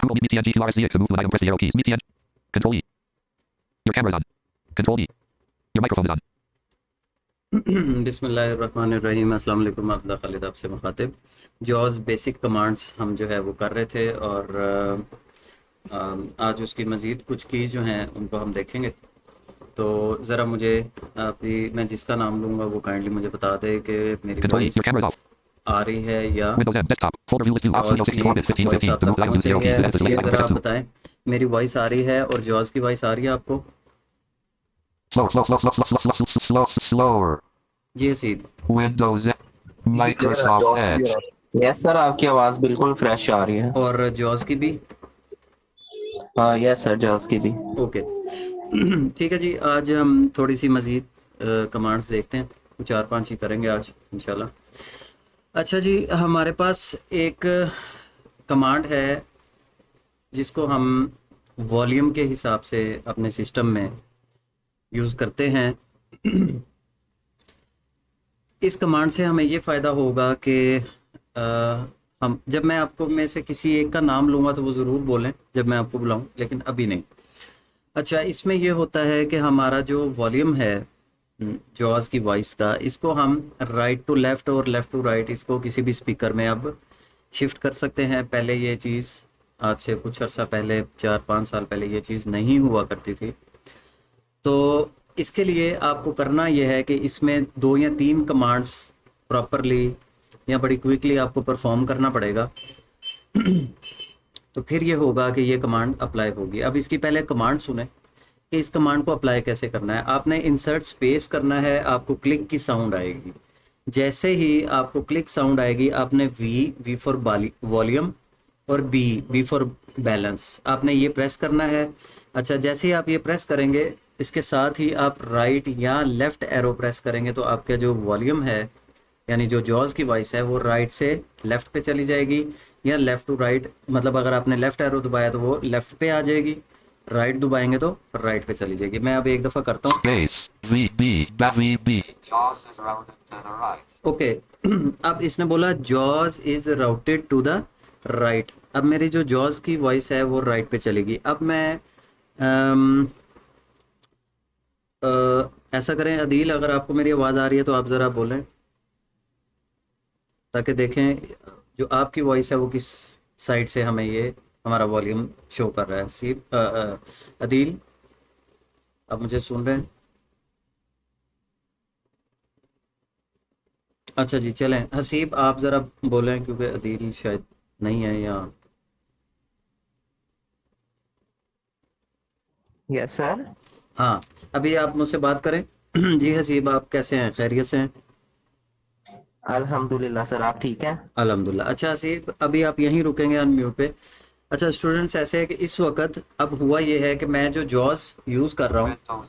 Google Meet MeetNG QRSC to move to an item, press the arrow keys. MeetNG. Control E. Your camera is on. Control E. Your microphone is on. बिस्मिल्लाहिर्रहमानिर्रहीम। अस्सलाम वालेकुम। अब्दुल्ला खालिद आपसे मुखातिब। Jaws basic commands हम जो है वो कर रहे थे और आज उसकी मज़ीद कुछ कीज़ जो हैं उनको हम देखेंगे। तो ज़रा मुझे अभी मैं जिसका नाम लूँगा वो काइंडली मुझे बता दे कि मेरी Control E. Voice Your camera is off. आ रही है या Windows M. Desktop. Folder view list view. Option jaws 64 bit की 15 वॉइस 15. आप To तक move items पहुँच with the arrow रही keys. है। Select the select Haseeb icon. ज़रा Press आप 2. बताएं मेरी वॉइस आ रही है और जॉज़ की वॉइस आ रही है आपको? Slower. जी Haseeb. Windows M. Microsoft Edge. Yes sir, आपकी आवाज बिल्कुल फ्रेश आ रही है। और जॉज़ की भी? यस सर, जॉस की भी। ओके ठीक है जी। आज हम थोड़ी सी मज़ीद कमांड्स देखते हैं, 4-5 ही करेंगे आज इंशाल्लाह। अच्छा जी, हमारे पास एक कमांड है जिसको हम वॉल्यूम के हिसाब से अपने सिस्टम में यूज़ करते हैं। इस कमांड से हमें ये फ़ायदा होगा कि हम जब मैं आपको में से किसी एक का नाम लूँगा तो वो ज़रूर बोलें जब मैं आपको बुलाऊँ, लेकिन अभी नहीं। अच्छा, इसमें ये होता है कि हमारा जो वॉल्यूम है जॉज़ की वॉइस का, इसको हम राइट टू लेफ़्ट और लेफ़्ट टू राइट इसको किसी भी स्पीकर में अब शिफ्ट कर सकते हैं। पहले ये चीज़ आज से कुछ अर्सा पहले 4-5 साल पहले ये चीज़ नहीं हुआ करती थी। तो इसके लिए आपको करना यह है कि इसमें 2 या 3 कमांड्स प्रॉपरली या बड़ी क्विकली आपको परफॉर्म करना पड़ेगा तो फिर ये होगा कि ये कमांड अप्लाई होगी। अब इसकी पहले कमांड सुने कि इस कमांड को अप्लाई कैसे करना है। आपने इंसर्ट स्पेस करना है, आपको क्लिक की साउंड आएगी। जैसे ही आपको क्लिक साउंड आएगी आपने वी फॉर वॉल्यूम और बी फॉर बैलेंस आपने ये प्रेस करना है। अच्छा, जैसे ही आप ये प्रेस करेंगे इसके साथ ही आप राइट या लेफ़्ट एरो प्रेस करेंगे तो आपका जो वॉल्यूम है यानी जो जॉज़ की वॉइस है वो राइट से लेफ़्ट पे चली जाएगी या लेफ़्ट टू राइट, मतलब अगर आपने लेफ़्ट एरो दबाया तो वो लेफ़्ट पे आ जाएगी, राइट दबाएंगे तो राइट पे चली जाएगी। मैं अब एक दफ़ा करता हूँ। ओके अब इसने बोला जॉज़ is routed to the right. अब मेरी जो जॉज़ की वॉइस है वो राइट पे चलेगी। अब मैं ऐसा करें, अदील अगर आपको मेरी आवाज़ आ रही है तो आप ज़रा बोलें ताकि देखें जो आपकी वॉइस है वो किस साइड से हमें ये हमारा वॉल्यूम शो कर रहा है। अदील आप मुझे सुन रहे हैं? अच्छा जी, चलें हसीब आप ज़रा बोलें क्योंकि अदील शायद नहीं है या यस सर। हाँ, अभी आप मुझसे बात करें जी हसीब, आप कैसे हैं? खैरियत से हैं? अल्हम्दुलिल्लाह सर, आप ठीक हैं? अल्हम्दुलिल्लाह। अच्छा हसीब, अभी आप यहीं रुकेंगे अनम्यूट पे। अच्छा स्टूडेंट्स, ऐसे है कि इस वक्त अब हुआ ये है कि मैं जो जॉज़ यूज़ कर रहा हूँ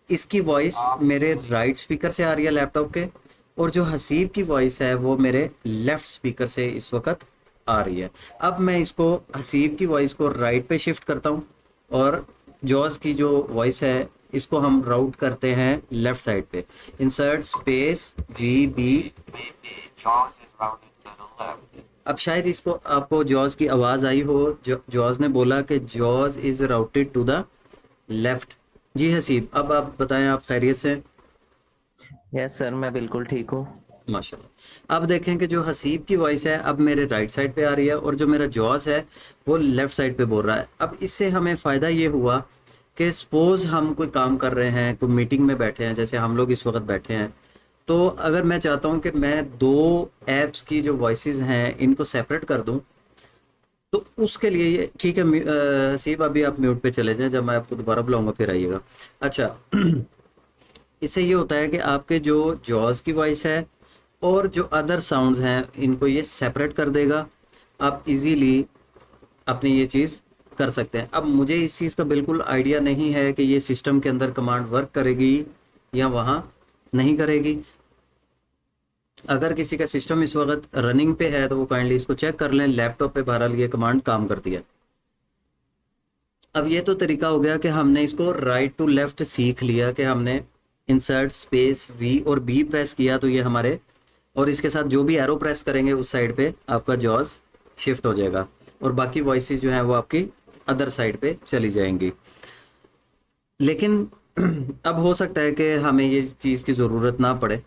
इसकी वॉइस मेरे राइट स्पीकर से आ रही है लैपटॉप के, और जो हसीब की वॉइस है वो मेरे लेफ़्ट स्पीकर से इस वक्त आ रही है। अब मैं इसको हसीब की वॉइस को राइट पे शिफ्ट करता हूँ और जॉज़ की जो वॉइस है इसको हम राउट करते हैं लेफ़्ट साइड पे। इंसर्ट स्पेस वी अब शायद इसको आपको जॉज़ की आवाज़ आई हो। जॉज़ ने बोला कि जॉज़ is routed to the left. जी हसीब, अब आप बताएं, आप खैरियत से हैं? यस सर, मैं बिल्कुल ठीक हूँ माशाल्लाह। अब देखें कि जो हसीब की वॉइस है अब मेरे राइट साइड पे आ रही है और जो मेरा जॉज़ है वो लेफ़्ट साइड पे बोल रहा है। अब इससे हमें फ़ायदा ये हुआ कि सपोज़ हम कोई काम कर रहे हैं, कोई मीटिंग में बैठे हैं, जैसे हम लोग इस वक्त बैठे हैं, तो अगर मैं चाहता हूं कि मैं 2 ऐप्स की जो वॉइसेस हैं इनको सेपरेट कर दूं तो उसके लिए ये ठीक है। हसीब अभी आप म्यूट पे चले जाएं, जब मैं आपको दोबारा बुलाऊंगा फिर आइएगा। अच्छा इससे ये होता है कि आपके जो जॉज़ की वॉइस है और जो अदर साउंड्स हैं इनको ये सेपरेट कर देगा। आप इजीली अपनी ये चीज़ कर सकते हैं। अब मुझे इस चीज़ का बिल्कुल आइडिया नहीं है कि ये सिस्टम के अंदर कमांड वर्क करेगी या वहाँ नहीं करेगी। अगर किसी का सिस्टम इस वक्त रनिंग पे है तो वो काइंडली इसको चेक कर लें। लैपटॉप पे बहरहाल ये कमांड काम करती है। अब ये तो तरीका हो गया कि हमने इसको राइट टू लेफ़्ट सीख लिया कि हमने इंसर्ट स्पेस वी और बी प्रेस किया तो ये हमारे, और इसके साथ जो भी एरो प्रेस करेंगे उस साइड पे आपका जॉज़ शिफ्ट हो जाएगा। और बाकी वॉइसेस जो हैं वो आपकी अदर साइड पे चली जाएंगी। लेकिन अब हो सकता है कि हमें ये चीज़ की ज़रूरत ना पड़े,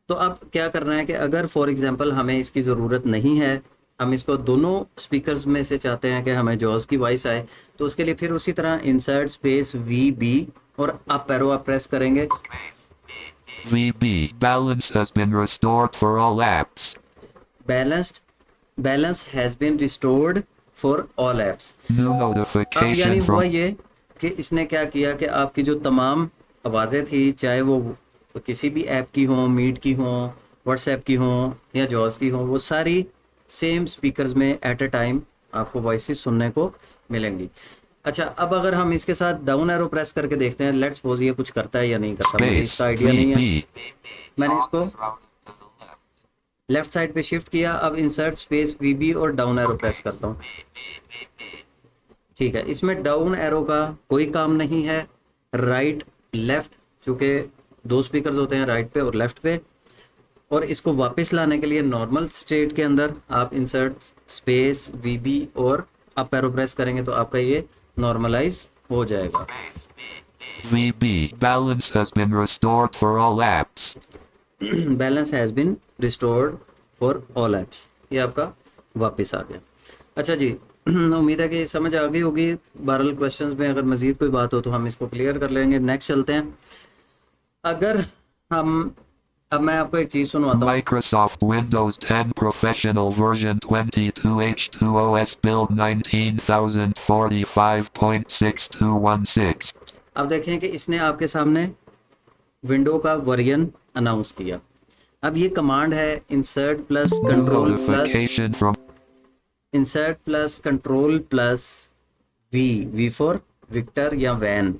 तो अब क्या करना है कि अगर फॉर एग्जांपल हमें इसकी ज़रूरत नहीं है, हम इसको दोनों स्पीकर्स में से चाहते हैं कि हमें जॉज की वॉइस आए, तो उसके लिए फिर उसी तरह इंसर्ट स्पेस वी बी और अप एरो आप प्रेस करेंगे। VB. Balance has been restored for all apps. Balance has been restored for all apps. New अब यानी notification हुआ from ये कि इसने क्या किया कि आपकी जो तमाम आवाज़ें थी, चाहे वो किसी भी ऐप की हों, मीट की हों, व्हाट्सएप की हों या जॉज की हों, वो सारी सेम स्पीकर्स में एट अ टाइम आपको वॉइसेस सुनने को मिलेंगी। अच्छा, अब अगर हम इसके साथ डाउन एरो प्रेस करके देखते हैं, लेट्स सपोज ये कुछ करता है या नहीं करता, मुझे space इसका आइडिया नहीं है। VB. मैंने इसको लेफ्ट साइड पे शिफ्ट किया, अब इंसर्ट स्पेस वीबी और डाउन एरो प्रेस करता हूँ। ठीक है, इसमें डाउन एरो का कोई काम नहीं है, राइट लेफ्ट, चूँकि दो स्पीकर्स होते हैं राइट पे और लेफ्ट पे, और इसको वापस लाने के लिए नॉर्मल स्टेट के अंदर आप इंसर्ट स्पेस वीबी और अप एरो प्रेस करेंगे तो आपका ये नॉर्मलाइज हो जाएगा। VB. Balance has been restored for all apps. Balance has been restored for all apps, ये आपका वापस आ गया। अच्छा जी, उम्मीद है कि समझ आ गई होगी। बहरहाल क्वेश्चंस में अगर मज़ीद कोई बात हो तो हम इसको क्लियर कर लेंगे। नेक्स्ट चलते हैं। अगर हम अब मैं आपको एक चीज़ सुनवाता हूँ। Microsoft Windows 10 Professional version 22H2OS build 19045.6216. अब देखें कि इसने आपके सामने विंडो का वर्जन अनाउंस किया। अब ये कमांड है insert plus Notification from control plus V for Victor या वैन।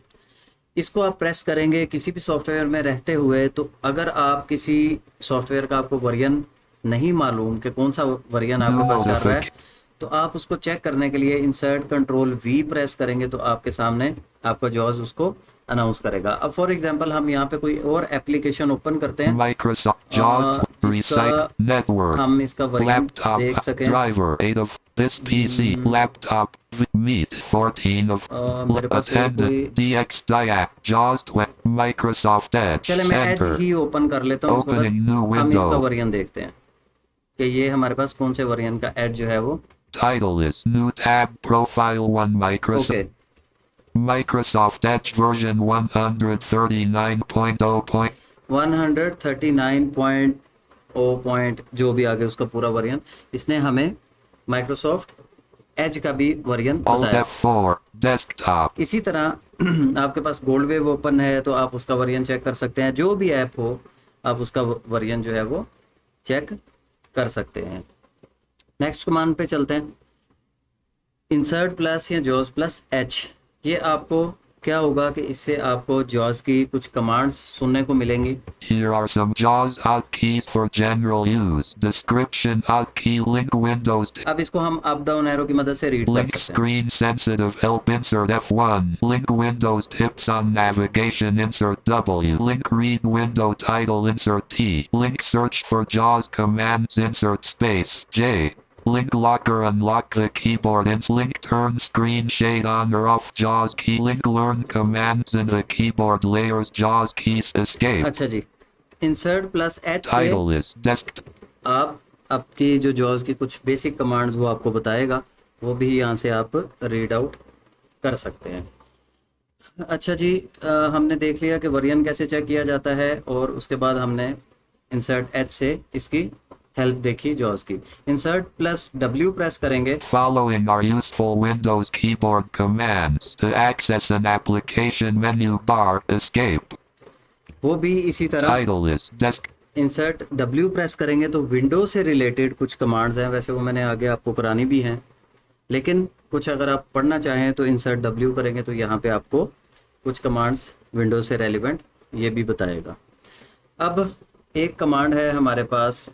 इसको आप प्रेस करेंगे किसी भी सॉफ्टवेयर में रहते हुए, तो अगर आप किसी सॉफ्टवेयर का आपको वर्जन नहीं मालूम कि कौन सा वर्जन आपके पास चल रहा है, तो आप उसको चेक करने के लिए इंसर्ट कंट्रोल वी प्रेस करेंगे तो आपके सामने आपका जॉज उसको अनाउंस करेगा। अब फॉर एग्जांपल हम यहाँ पे कोई और एप्लीकेशन ओपन करते हैं Microsoft JAWS जिसका Recite Network हम इसका वर्जन Laptop देख सकें। Driver 8 of this PC Laptop Meet 14 of मेरे पास और Attendant कोई, DX Diac JAWS 20 Microsoft Edge चले मैं एज Center ही ओपन कर लेता हूँ। उसके बाद Opening new हम इसका window. वर्जन देखते हैं कि ये हमारे पास कौन से वर्जन का एज जो है वो। Title is New Tab Profile 1 Microsoft okay, Microsoft Edge version 139.0. 139.0 जो भी आगे उसका पूरा वर्जन, इसने हमें माइक्रोसॉफ्ट एज का भी वर्जन Alt बताया। F4 Desktop इसी तरह आपके पास गोल्ड वेव ओपन है तो आप उसका वर्जन चेक कर सकते हैं। जो भी ऐप हो आप उसका वर्जन जो है वो चेक कर सकते हैं। नेक्स्ट कमांड पे चलते हैं। इंसर्ट प्लस या जॉज प्लस एच, ये आपको क्या होगा कि इससे आपको जॉज की कुछ कमांड्स सुनने को मिलेंगी। Here are some JAWS hotkeys for general use. Description hotkey link Windows अब इसको हम अप डाउन एरो की मदद से रीड कर link सकते हैं। screen sensitive help insert F1 link Windows tips on navigation insert W link read window title insert T link search for JAWS commands insert space J link locker unlock the keyboard link turn screen shade on or off JAWS key link learn commands in the keyboard layers JAWS keys escape अच्छा जी, insert plus H से title is desk आप आपकी जो jaws की कुछ basic commands वो आपको बताएगा, वो भी यहाँ से आप रीड आउट कर सकते हैं। अच्छा जी, हमने देख लिया कि वर्जन कैसे चेक किया जाता है और उसके बाद हमने इंसर्ट एच से इसकी हेल्प देखी जॉज की। इंसर्ट प्लस डब्ल्यू प्रेस करेंगे, Following are useful Windows keyboard commands to access an application menu bar escape वो भी इसी तरह title is desk insert W press करेंगे तो विंडो से रिलेटेड कुछ कमांड्स हैं, वैसे वो मैंने आगे आपको करानी भी हैं, लेकिन कुछ अगर आप पढ़ना चाहें तो इंसर्ट डब्ल्यू करेंगे तो यहाँ पे आपको कुछ कमांड्स विंडो से रेलिवेंट ये भी बताएगा। अब एक कमांड है हमारे पास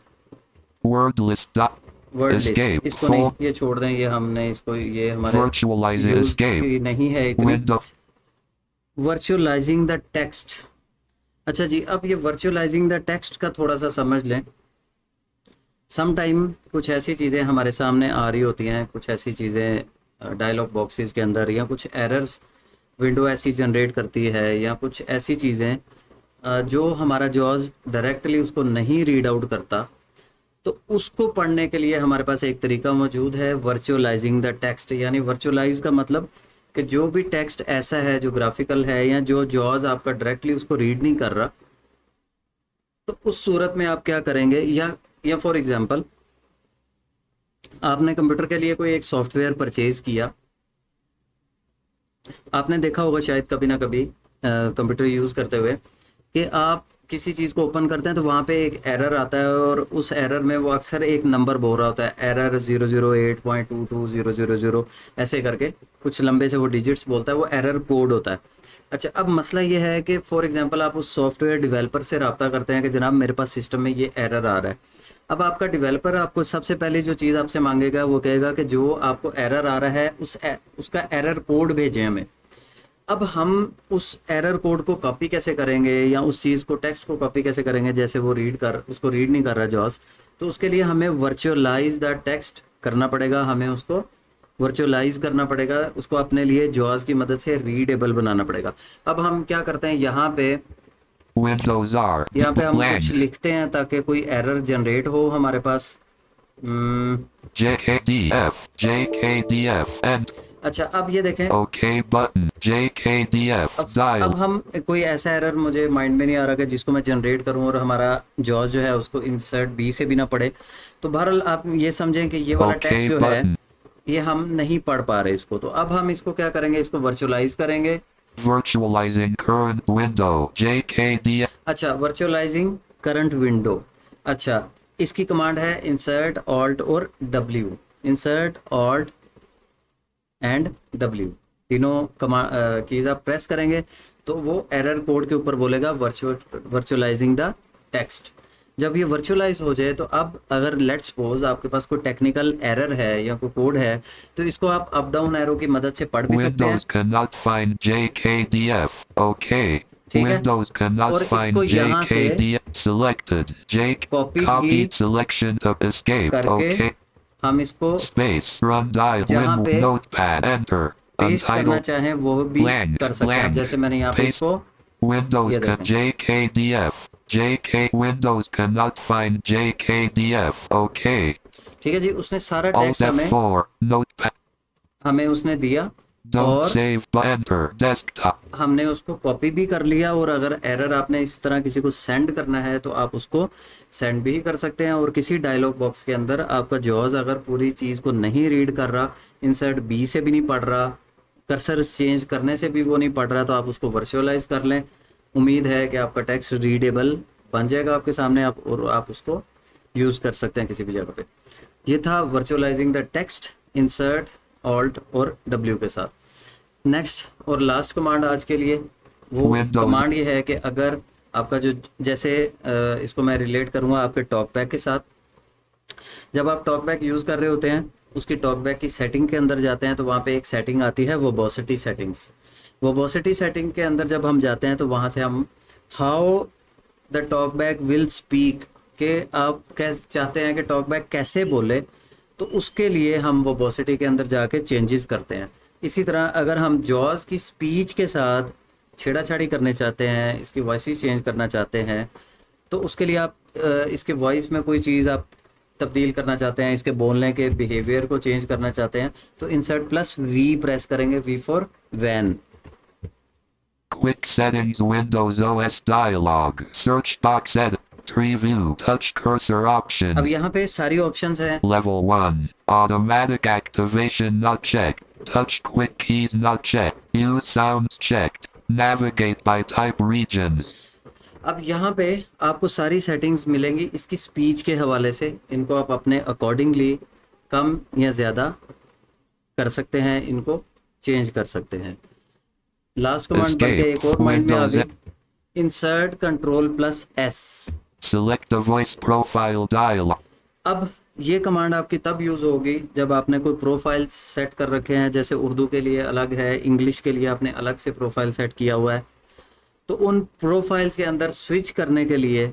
word list dot word list, escape इसको नहीं, full ये छोड़ दें, ये हमने इसको, ये हमारे virtualize यूज escape की नहीं है इतनी। window वर्चुअलाइजिंग द टेक्स्ट, अच्छा जी, अब ये वर्चुअलाइजिंग द टेक्स्ट का थोड़ा सा समझ लें। सम टाइम कुछ ऐसी चीज़ें हमारे सामने आ रही होती हैं, कुछ ऐसी चीज़ें डायलॉग बॉक्सेस के अंदर, या कुछ एरर्स विंडो ऐसी जनरेट करती है, या कुछ ऐसी चीज़ें जो हमारा जॉज डायरेक्टली उसको नहीं रीड आउट करता। तो उसको पढ़ने के लिए हमारे पास एक तरीका मौजूद है, वर्चुअलाइजिंग द टेक्स्ट। यानी वर्चुअलाइज का मतलब कि जो भी टेक्स्ट ऐसा है जो ग्राफिकल है, या जो जॉज आपका डायरेक्टली उसको रीड नहीं कर रहा, तो उस सूरत में आप क्या करेंगे, या फॉर एग्जांपल आपने कंप्यूटर के लिए कोई एक सॉफ्टवेयर परचेज किया। आपने देखा होगा शायद कभी ना कभी कंप्यूटर यूज़ करते हुए कि आप किसी चीज़ को ओपन करते हैं तो वहाँ पे एक एरर आता है, और उस एरर में वो अक्सर एक नंबर बोल रहा होता है, एरर 008.22000, ऐसे करके कुछ लंबे से वो डिजिट्स बोलता है, वो एरर कोड होता है। अच्छा, अब मसला ये है कि फॉर एग्जांपल आप उस सॉफ्टवेयर डेवलपर से रब्ता करते हैं कि जनाब मेरे पास सिस्टम में ये एरर आ रहा है। अब आपका डेवलपर आपको सबसे पहले जो चीज़ आपसे मांगेगा वो कहेगा कि जो आपको एरर आ रहा है उसका एरर कोड भेजें हमें। अब हम उस एरर कोड को कॉपी कैसे करेंगे, या उस चीज़ को टेक्स्ट को कॉपी कैसे करेंगे, जैसे वो उसको रीड नहीं कर रहा जॉस, तो उसके लिए हमें वर्चुअलाइज द टेक्स्ट करना पड़ेगा, हमें उसको वर्चुअलाइज करना पड़ेगा, उसको अपने लिए जॉस की मदद से रीडेबल बनाना पड़ेगा। अब हम क्या करते हैं, यहाँ पे Windows R. हम Blank. कुछ लिखते हैं ताकि कोई एरर जनरेट हो हमारे पास। JKDF. JKDF. And अच्छा, अब ये देखें, OK button. JKDF. अब Dial. हम कोई ऐसा एरर मुझे माइंड में नहीं आ रहा कि जिसको मैं जनरेट करूं और हमारा जॉज जो है उसको इंसर्ट बी से भी ना पढ़े। तो बहरहाल आप ये समझें कि ये वाला OK टेक्स्ट जो है button. ये हम नहीं पढ़ पा रहे इसको। तो अब हम इसको क्या करेंगे, इसको वर्चुअलाइज करेंगे। Virtualizing current window. JKDF. अच्छा, वर्चुअलाइजिंग करंट विंडो। अच्छा, इसकी कमांड है इंसर्ट ऑल्ट और W. Insert alt and W तीनों कीज आप प्रेस करेंगे तो वो एरर कोड के ऊपर बोलेगा वर्चुअलाइजिंग द टेक्स्ट। जब ये वर्चुअलाइज हो जाए तो अब अगर लेट्स सपोज आपके पास कोई टेक्निकल एरर है या कोई कोड है तो इसको आप अप डाउन एरो की मदद से पढ़ भी सकते हैं। Windows cannot find JKDF. OK. ठीक है, Windows cannot और find इसको यहाँ से JKDF. Selected. Copy Copied selection to escape. करके OK. हम इसको Space. Run dial. जहाँ पे Notepad. Enter. पेस्ट करना Untitled. चाहें वो भी Blank. कर सकते हैं। Blank. जैसे मैंने यहाँ पे Paste. इसको Windows ये can देखें। JKDF. Windows cannot find JKDF. OK. ठीक है जी, उसने सारा Alt टेक्स्ट F4. Notepad. हमें उसने दिया Don't और save. Enter. Desktop. हमने उसको कॉपी भी कर लिया। और अगर एरर आपने इस तरह किसी को सेंड करना है तो आप उसको सेंड भी कर सकते हैं। और किसी डायलॉग बॉक्स के अंदर आपका जॉज अगर पूरी चीज़ को नहीं रीड कर रहा, इंसर्ट बी से भी नहीं पढ़ रहा, कर्सर चेंज करने से भी वो नहीं पढ़ रहा, तो आप उसको वर्चुअलाइज कर लें। उम्मीद है कि आपका टेक्स्ट रीडेबल बन जाएगा आपके सामने, और आप उसको यूज़ कर सकते हैं किसी भी जगह पे। ये था वर्चुअलाइजिंग द टेक्स्ट इंसर्ट ऑल्ट और डब्ल्यू के साथ। नेक्स्ट और लास्ट कमांड आज के लिए वो Windows. कमांड ये है कि अगर आपका जो जैसे इसको मैं रिलेट करूँगा आपके टॉक बैक के साथ। जब आप टॉक बैक यूज़ कर रहे होते हैं, उसकी टॉक बैक की सेटिंग के अंदर जाते हैं तो वहाँ पे एक सेटिंग आती है वर्बोसिटी सेटिंग्स। वर्बोसिटी सेटिंग के अंदर जब हम जाते हैं तो वहाँ से हम how the talk back will speak के आप कैसे चाहते हैं कि टॉक बैक कैसे बोले, तो उसके लिए हम वर्बोसिटी के अंदर जाके चेंजेस करते हैं। इसी तरह अगर हम जॉज की स्पीच के साथ छेड़ाछाड़ी करने चाहते हैं, इसकी वॉइस चेंज करना चाहते हैं, तो उसके लिए आप इसके वॉइस में कोई चीज़ आप तब्दील करना चाहते हैं, इसके बोलने के बिहेवियर को चेंज करना चाहते हैं, तो इंसर्ट प्लस वी प्रेस करेंगे, V for van. Quick settings. Windows OS dialog. Search box edit. Preview. Touch cursor options. अब यहाँ पे सारी ऑप्शंस हैं। Level 1. Automatic activation not checked. Touch quick keys not checked. Use sounds checked. Navigate by type regions. अब यहाँ पे आपको सारी सेटिंग्स मिलेंगी इसकी स्पीच के हवाले से। इनको आप अपने अकॉर्डिंगली कम या ज़्यादा कर सकते हैं, इनको चेंज कर सकते हैं। लास्ट कमांड बढ़ के एक और माइंड में आ गई, insert control plus S. Select the voice profile dialog. अब ये कमांड आपकी तब यूज़ होगी जब आपने कोई प्रोफाइल सेट कर रखे हैं, जैसे उर्दू के लिए अलग है, इंग्लिश के लिए आपने अलग से प्रोफाइल सेट किया हुआ है। तो उन प्रोफाइल्स के अंदर स्विच करने के लिए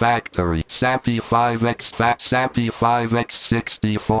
Factory. SAPI 5X SAPI 5X64.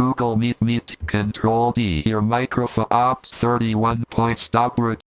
Google Meet Control D. Your microphone ops 31 point stop.